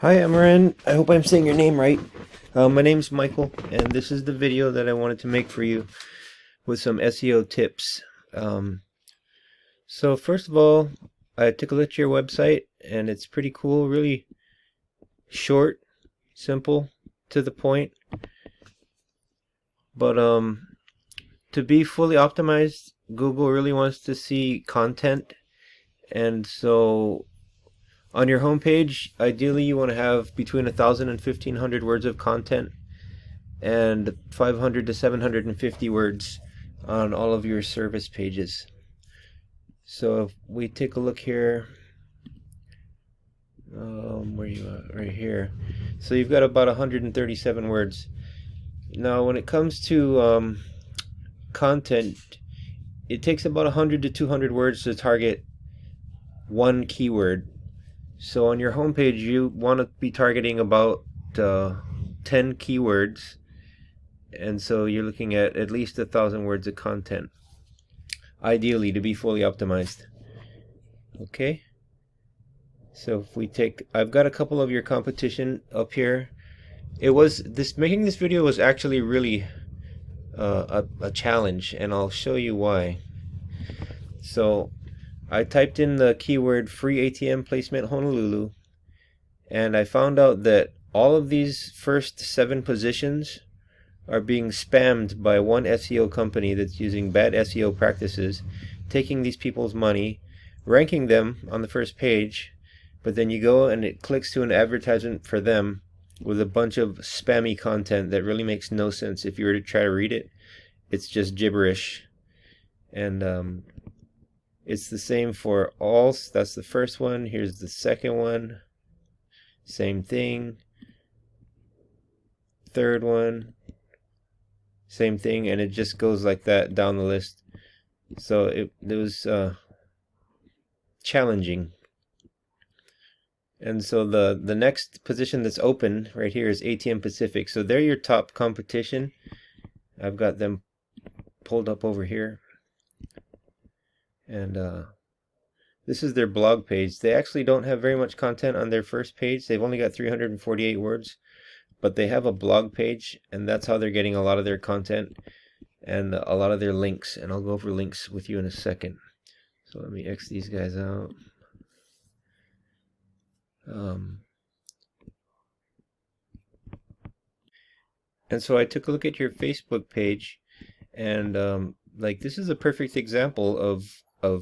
Hi, Amaran. I hope I'm saying your name right. My name's Michael, and this is the video that I wanted to make for you with some SEO tips. Um, so first of all, I took a look at your website, and it's pretty cool, really short, simple, to the point. But to be fully optimized, Google really wants to see content, and so on your homepage, ideally you want to have between 1,000 and 1,500 words of content and 500 to 750 words on all of your service pages. So if we take a look here, where you at? Right here. So you've got about 137 words. Now, when it comes to content, it takes about 100 to 200 words to target one keyword. So on your homepage, you want to be targeting about 10 keywords, and so you're looking at least 1,000 words of content, ideally to be fully optimized. Okay, so if we take, I've got a couple of your competition up here. It was this making this video was actually really a challenge, and I'll show you why. So I typed in the keyword free ATM placement Honolulu, and I found out that all of these first 7 positions are being spammed by one SEO company that's using bad SEO practices, taking these people's money, ranking them on the first page, but then you go and it clicks to an advertisement for them with a bunch of spammy content that really makes no sense. If you were to try to read it, it's just gibberish. And it's the same for all. That's the first one. Here's the second one. Same thing. Third one. Same thing, and it just goes like that down the list. So it was challenging. And so the next position that's open right here is ATM Pacific. So they're your top competition. I've got them pulled up over here. And this is their blog page. They actually don't have very much content on their first page. They've only got 348 words. But they have a blog page, and that's how they're getting a lot of their content and a lot of their links. And I'll go over links with you in a second. So let me X these guys out. And so I took a look at your Facebook page, and like this is a perfect example of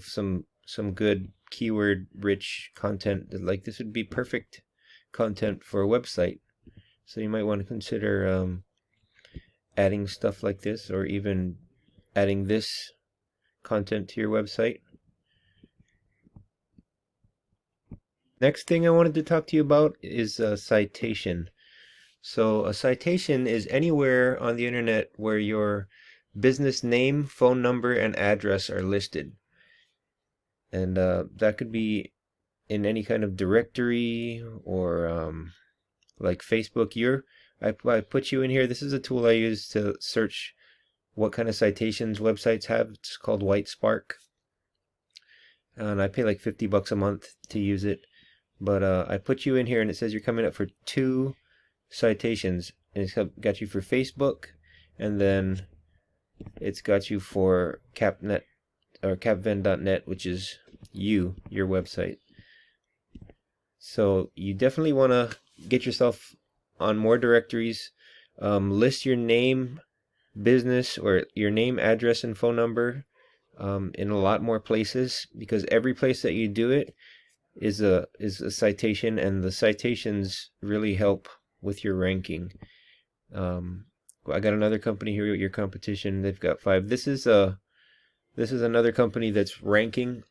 some good keyword rich content. Like this would be perfect content for a website. So you might want to consider adding stuff like this, or even adding this content to your website. Next thing I wanted to talk to you about is a citation. So a citation is anywhere on the internet where your business name, phone number, and address are listed. And that could be in any kind of directory, or like Facebook. I put you in here. This is a tool I use to search what kind of citations websites have. It's called White Spark, and I pay like $50 a month to use it. But I put you in here, and it says you're coming up for 2 citations, and it's got you for Facebook, and then it's got you for CapNet or CapVend.net, which is your website. So you definitely want to get yourself on more directories. List your name, business, or your name, address, and phone number in a lot more places, because every place that you do it is a citation, and the citations really help with your ranking. I got another company here, your competition. They've got 5. This is another company that's ranking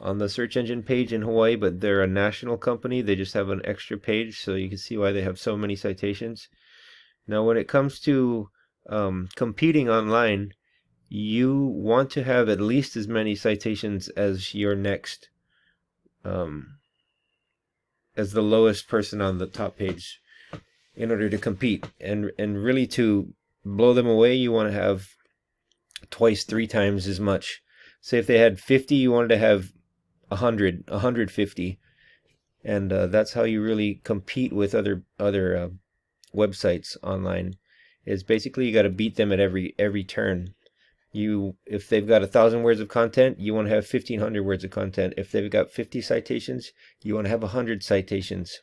on the search engine page in Hawaii, but they're a national company. They just have an extra page, so you can see why they have so many citations. Now, when it comes to competing online, you want to have at least as many citations as your next, as the lowest person on the top page, in order to compete. And really to blow them away, you want to have twice, 3 times as much. Say if they had 50, you wanted to have 150, and that's how you really compete with other websites online. Is basically you got to beat them at every turn. If they've got 1,000 words of content, you want to have 1,500 words of content. If they've got 50 citations, you want to have 100 citations.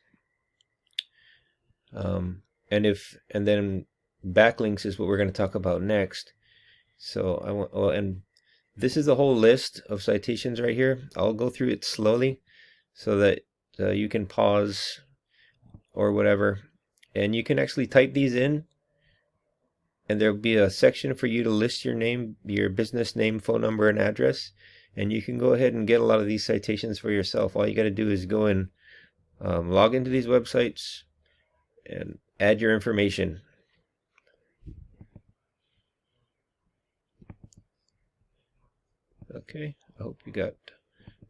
And then backlinks is what we're going to talk about next. So and this is the whole list of citations right here. I'll go through it slowly so that you can pause or whatever, and you can actually type these in, and there'll be a section for you to list your name, your business name, phone number, and address, and you can go ahead and get a lot of these citations for yourself. All you got to do is go and log into these websites and add your information. Okay, I hope you got,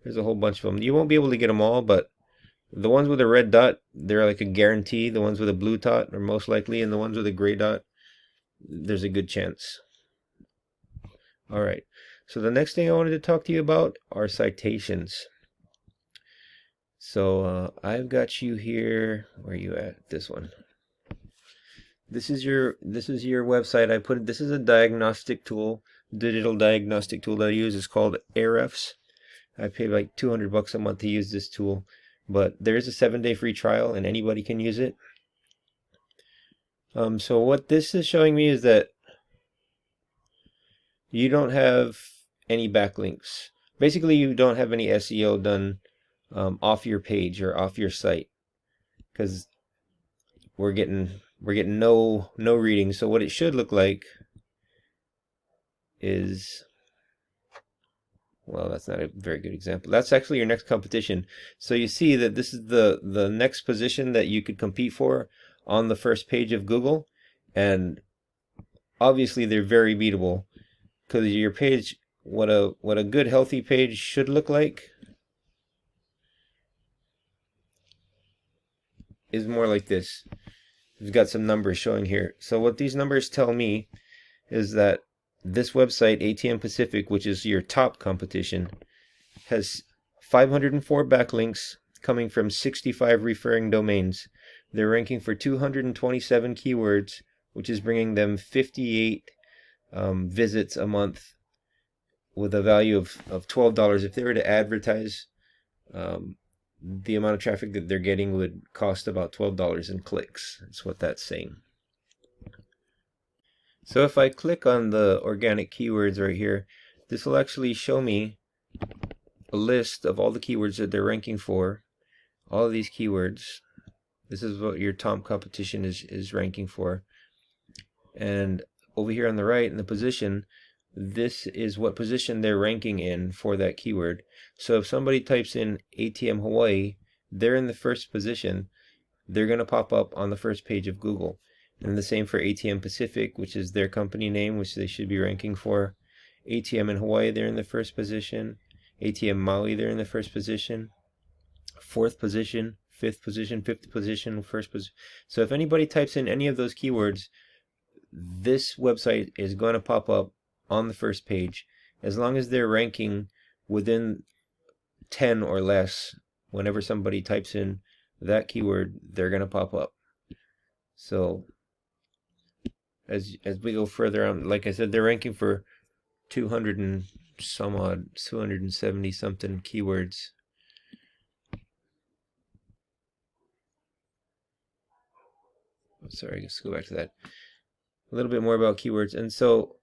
there's a whole bunch of them. You won't be able to get them all, but the ones with a red dot, they're like a guarantee. The ones with a blue dot are most likely, and the ones with a gray dot, there's a good chance. All right, so the next thing I wanted to talk to you about are citations. So I've got you here. Where are you at? This one. This is your website. This is a diagnostic tool, digital diagnostic tool that I use. It's called Ahrefs. I pay like $200 a month to use this tool, but there is a 7-day free trial, and anybody can use it. So what this is showing me is that you don't have any backlinks. Basically, you don't have any SEO done off your page or off your site, because we're getting no readings. So what it should look like is, well, that's not a very good example. That's actually your next competition. So you see that this is the next position that you could compete for on the first page of Google, and obviously they're very beatable, because your page, what a good healthy page should look like is more like this. We've got some numbers showing here. So what these numbers tell me is that this website, ATM Pacific, which is your top competition, has 504 backlinks coming from 65 referring domains. They're ranking for 227 keywords, which is bringing them 58 visits a month with a value of $12. If they were to advertise, the amount of traffic that they're getting would cost about $12 in clicks. That's what that's saying. So if I click on the organic keywords right here, this will actually show me a list of all the keywords that they're ranking for. All of these keywords. This is what your top competition is ranking for. And over here on the right in the position, this is what position they're ranking in for that keyword. So if somebody types in ATM Hawaii, they're in the first position. They're going to pop up on the first page of Google. And the same for ATM Pacific, which is their company name, which they should be ranking for. ATM in Hawaii, they're in the first position. ATM Maui, they're in the first position. Fourth position, fifth position, fifth position, first position. So if anybody types in any of those keywords, this website is going to pop up on the first page, as long as they're ranking within 10 or less. Whenever somebody types in that keyword, they're going to pop up. So as we go further on, like I said, they're ranking for 270 something keywords. Sorry, let's go back to that. A little bit more about keywords. And so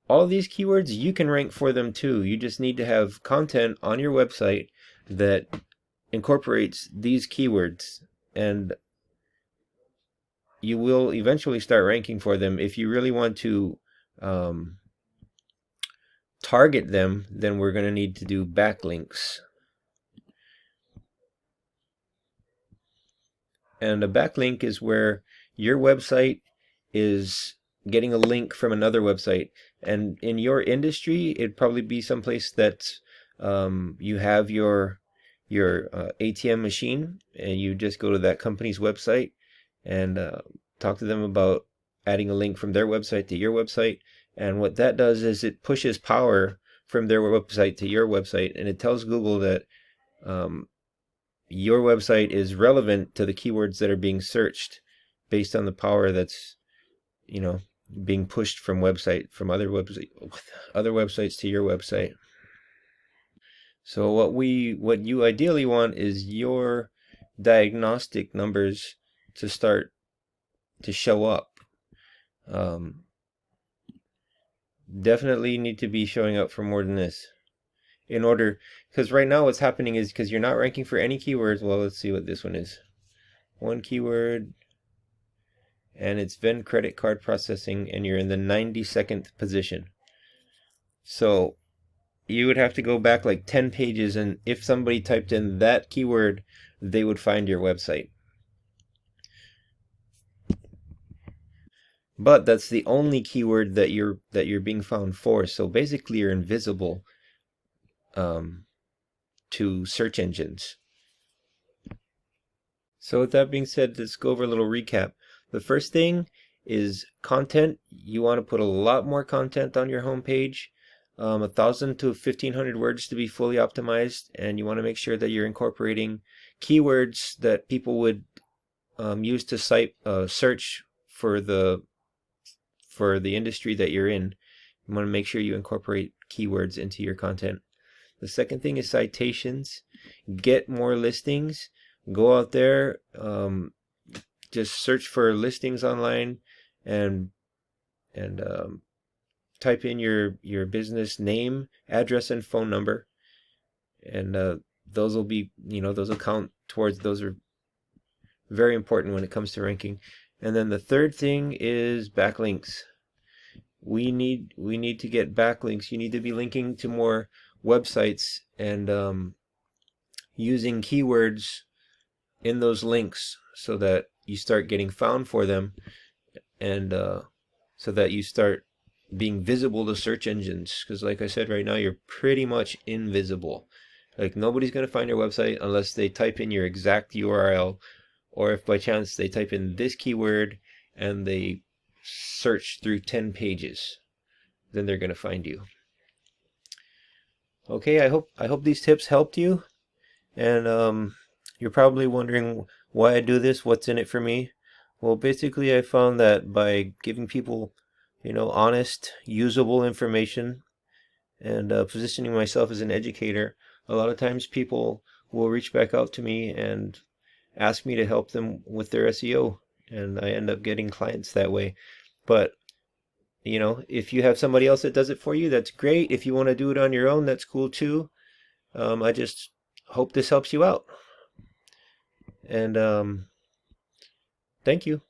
all these keywords, you can rank for them too. You just need to have content on your website that incorporates these keywords, and you will eventually start ranking for them. If you really want to target them, then we're going to need to do backlinks. And a backlink is where your website is getting a link from another website. And in your industry, it'd probably be someplace that you have your ATM machine, and you just go to that company's website and talk to them about adding a link from their website to your website. And what that does is it pushes power from their website to your website, and it tells Google that your website is relevant to the keywords that are being searched based on the power that's, you know, being pushed from other websites to your website. So what you ideally want is your diagnostic numbers to start to show up. Definitely need to be showing up for more than this in order, because right now what's happening is because you're not ranking for any keywords. Well, let's see what this one is. One keyword, and it's Vend credit card processing, and you're in the 92nd position. So you would have to go back like 10 pages, and if somebody typed in that keyword, they would find your website. But that's the only keyword that you're being found for. So basically, you're invisible to search engines. So with that being said, let's go over a little recap. The first thing is content. You want to put a lot more content on your homepage, 1,000 to 1,500 words to be fully optimized, and you want to make sure that you're incorporating keywords that people would use to search for the industry that you're in. You want to make sure you incorporate keywords into your content. The second thing is citations. Get more listings. Go out there, just search for listings online, and type in your business name, address, and phone number, and those will be, those will count towards. Those are very important when it comes to ranking. And then the third thing is backlinks. We need to get backlinks. You need to be linking to more websites and using keywords in those links so that you start getting found for them, and so that you start being visible to search engines. Because like I said, right now you're pretty much invisible. Like, nobody's going to find your website unless they type in your exact URL, or if by chance they type in this keyword and they search through 10 pages, then they're going to find you. Okay, I hope these tips helped you. And you're probably wondering why I do this, what's in it for me. Well, basically I found that by giving people, honest, usable information, and positioning myself as an educator, a lot of times people will reach back out to me and ask me to help them with their SEO, and I end up getting clients that way. But if you have somebody else that does it for you, that's great. If you want to do it on your own, that's cool too. I just hope this helps you out. And thank you.